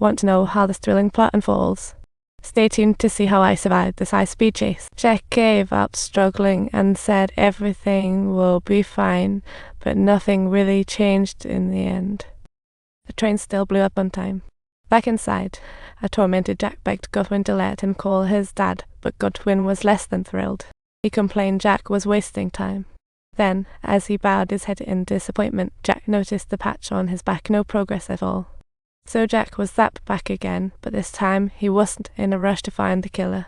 Want to know how this thrilling plot unfolds? Stay tuned to see how I survived this high-speed chase. Jack gave up struggling and said everything will be fine, but nothing really changed in the end. The train still blew up on time. Back inside, a tormented Jack begged Godwin to let him call his dad, but Godwin was less than thrilled. He complained Jack was wasting time. Then, as he bowed his head in disappointment, Jack noticed the patch on his back, no progress at all. So Jack was zapped back again, but this time he wasn't in a rush to find the killer.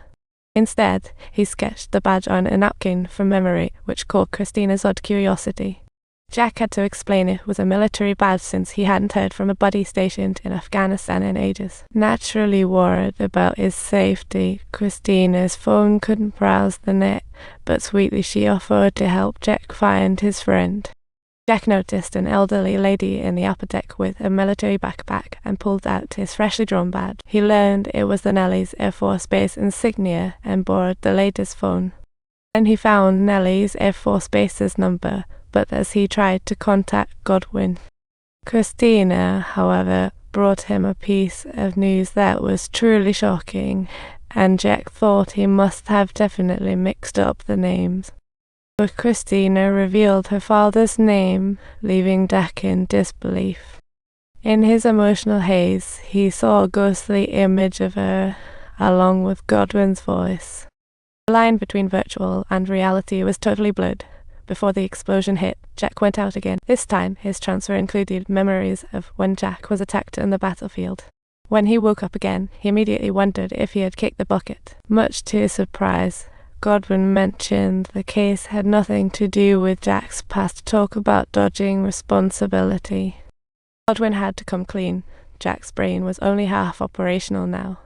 Instead, he sketched the badge on a napkin from memory, which caught Christina's odd curiosity. Jack had to explain it was a military badge since he hadn't heard from a buddy stationed in Afghanistan in ages. Naturally worried about his safety, Christina's phone couldn't browse the net, but sweetly she offered to help Jack find his friend. Jack noticed an elderly lady in the upper deck with a military backpack and pulled out his freshly drawn badge. He learned it was the Nellie's Air Force Base insignia and borrowed the lady's phone. Then he found Nellie's Air Force Base's number, but as he tried to contact Godwin, Christina, however, brought him a piece of news that was truly shocking, and Jack thought he must have definitely mixed up the names. But Christina revealed her father's name, leaving Jack in disbelief. In his emotional haze, he saw a ghostly image of her, along with Godwin's voice. The line between virtual and reality was totally blurred. Before the explosion hit, Jack went out again. This time, his transfer included memories of when Jack was attacked on the battlefield. When he woke up again, he immediately wondered if he had kicked the bucket. Much to his surprise, Godwin mentioned the case had nothing to do with Jack's past talk about dodging responsibility. Godwin had to come clean. Jack's brain was only half operational now.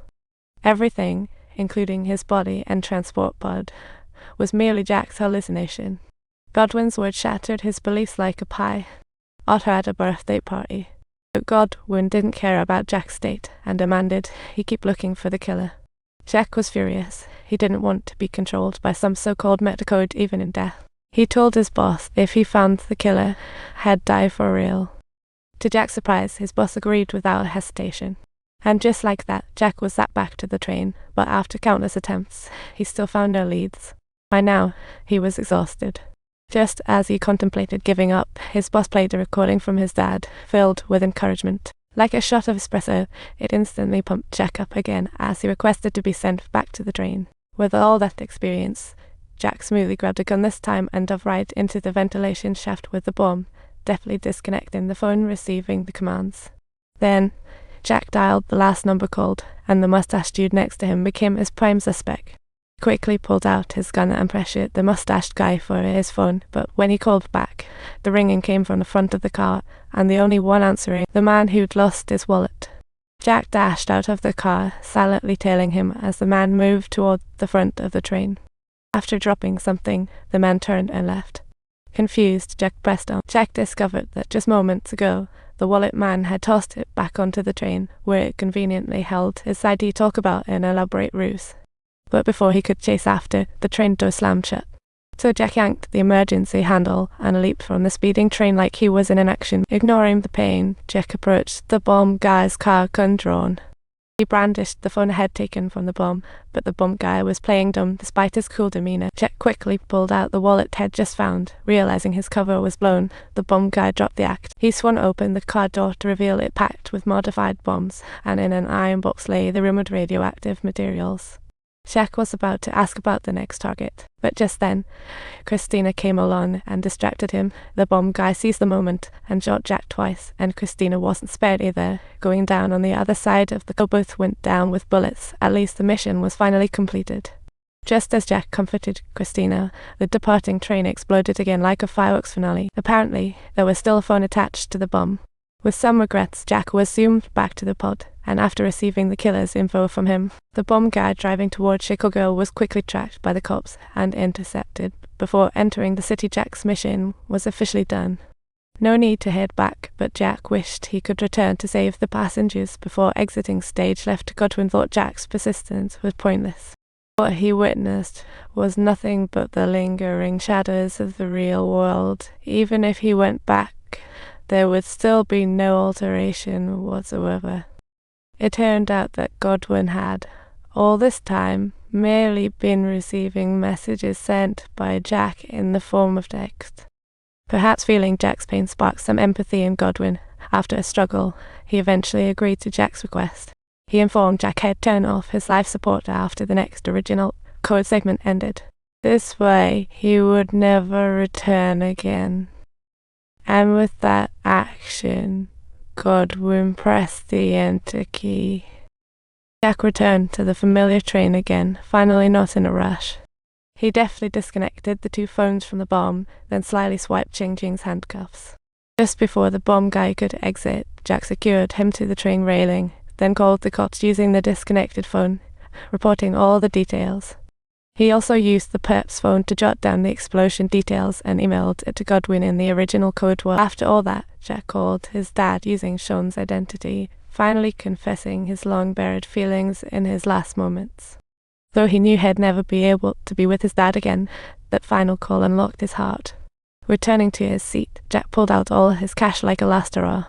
Everything, including his body and transport pod, was merely Jack's hallucination. Godwin's words shattered his beliefs like a pie. Otter had a birthday party. But Godwin didn't care about Jack's state and demanded he keep looking for the killer. Jack was furious. He didn't want to be controlled by some so-called metacode even in death. He told his boss if he found the killer, he'd die for real. To Jack's surprise, his boss agreed without hesitation. And just like that, Jack was zapped back to the train, but after countless attempts, he still found no leads. By now, he was exhausted. Just as he contemplated giving up, his boss played a recording from his dad, filled with encouragement. Like a shot of espresso, it instantly pumped Jack up again as he requested to be sent back to the train. With all that experience, Jack smoothly grabbed a gun this time and dove right into the ventilation shaft with the bomb, deftly disconnecting the phone receiving the commands. Then, Jack dialed the last number called, and the mustache dude next to him became his prime suspect. He quickly pulled out his gun and pressured the mustached guy for his phone, but when he called back, the ringing came from the front of the car, and the only one answering, the man who'd lost his wallet. Jack dashed out of the car, silently tailing him as the man moved toward the front of the train. After dropping something, the man turned and left. Confused, Jack pressed on. Jack discovered that just moments ago, the wallet man had tossed it back onto the train, where it conveniently held his ID talk about an elaborate ruse. But before he could chase after, the train door slammed shut. So Jack yanked the emergency handle and leaped from the speeding train like he was in an action. Ignoring the pain, Jack approached the bomb guy's car, gun drawn. He brandished the phone head taken from the bomb, but the bomb guy was playing dumb despite his cool demeanor. Jack quickly pulled out the wallet he'd just found. Realizing his cover was blown, the bomb guy dropped the act. He swung open the car door to reveal it packed with modified bombs, and in an iron box lay the rumored radioactive materials. Jack was about to ask about the next target, but just then, Christina came along and distracted him. The bomb guy seized the moment and shot Jack twice, and Christina wasn't spared either, going down on the other side of the car. Both went down with bullets. At least the mission was finally completed. Just as Jack comforted Christina, the departing train exploded again like a fireworks finale. Apparently, there was still a phone attached to the bomb. With some regrets, Jack was zoomed back to the pod, and after receiving the killer's info from him, the bomb guy driving towards Chicago was quickly tracked by the cops and intercepted. Before entering the city, Jack's mission was officially done. No need to head back, but Jack wished he could return to save the passengers before exiting stage left. Godwin thought Jack's persistence was pointless. What he witnessed was nothing but the lingering shadows of the real world. Even if he went back, there would still be no alteration whatsoever. It turned out that Godwin had, all this time, merely been receiving messages sent by Jack in the form of text. Perhaps feeling Jack's pain sparked some empathy in Godwin. After a struggle, he eventually agreed to Jack's request. He informed Jack he'd turn off his life support after the next original code segment ended. This way, he would never return again. And with that action, Godwin pressed the enter key. Jack returned to the familiar train again, finally not in a rush. He deftly disconnected the two phones from the bomb, then slyly swiped Ching Ching's handcuffs. Just before the bomb guy could exit, Jack secured him to the train railing, then called the cops using the disconnected phone, reporting all the details. He also used the perp's phone to jot down the explosion details and emailed it to Godwin in the original code word. After all that, Jack called his dad using Sean's identity, finally confessing his long-buried feelings in his last moments. Though he knew he'd never be able to be with his dad again, that final call unlocked his heart. Returning to his seat, Jack pulled out all his cash like a last hurrah.